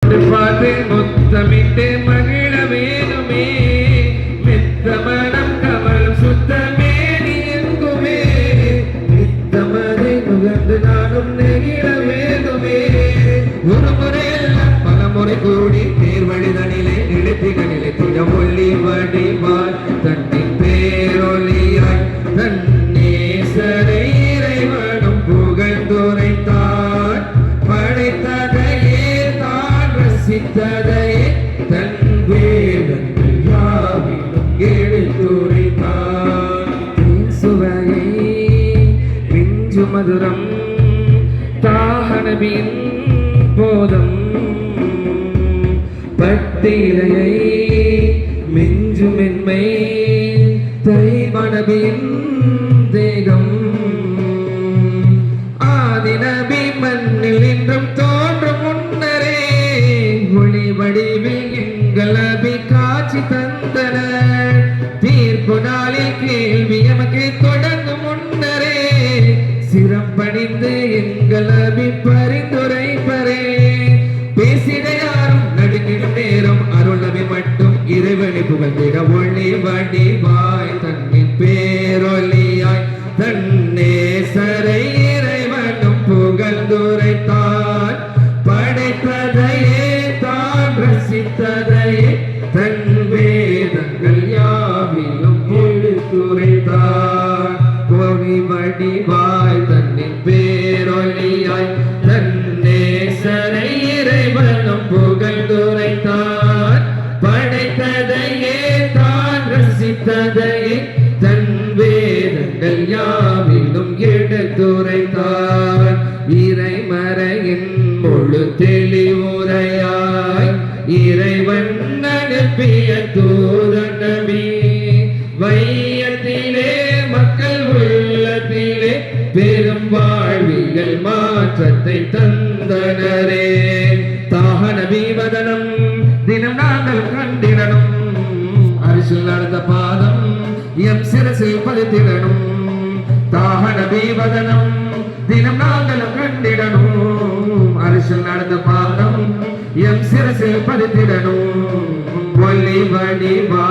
பார்த்து முத்தமிட்டு மகிழ வேணுமே மித்த மனம் கமலும் சுத்தமே நீ எங்குமே மித்தமதை நுகர்ந்து நானும் நெகிழ வேண்டுமே ஒரு முறையெல்லாம் பல முறை கூடி தேர்வழிதனிலே நிலைத்திகளிலே திடமொழி வடிவாய் தன்னின் பேரொலியாய் தன்னேசரை இறைவனும் புகழ்ந்துரைத்தான் படைத்ததையே தான் ரசித்ததையே தன் வேதங்கள் யாவிலும் எடுத்துரைத்தான் சுவையை மிஞ்சு மதுரம் தாகனபின் போதம் பட்டிலையை மிஞ்சு மென்மை தைமனபின் தேகம் ஆதிநபி மண்ணில் இன்றும் தோன்றும் முன்னரே ஒளி வடிவில் எங்கள் அபி காட்சி தந்தனர் தீர்ப்பு நாளில் கேள்வி எமக்கு தொடர்ந்து முன்னரே சிறப்பணிந்து எங்கள் அபி பரிந்துரைப்பரே பேசிட யாரும் நடுங்கிடும் நேரம் அருள் நபி மட்டும் இறைவனை புகழ்ந்திட ஒளி வடிவாய் தன்னின் பேரொலியாய் தன்னேசரை இறைவனும் புகழ்ந்துரைத்தான் படைத்ததையே தான் ரசித்ததையே தன் வேதங்கள் யாவிலும் எடுத்துரைத்தான் ஒளி வடிவாய் தன்னின் பேரொலியாய் தன்னேசரை இறைவனும் புகழ்ந்துரைத்தான் படைத்ததையே தான் ரசித்ததையே தன் வேதங்கள் யாவிலும் எடுத்துரைத்தான் இறைமறையின் முழு தெளிவுரையாய் இறைவன் அனுப்பிய தூதர் நபி வையத்திலே மக்கள் உள்ளத்திலே பெரும் வாழ்வியல் மாற்றத்தை தந்தனரே தாக நபி வதனம் தினம் நாங்கள் கண்டிடணும் அரிசில் நடந்த பாதம் எம் சிரசில் பதித்திடணும் தாக நபி வதனம் தினம் நாங்கள் கண்டிடணும் அரிசில் நடந்த பாதம் எம் சிரசில் பதித்திடணும் ஒளி வடிவா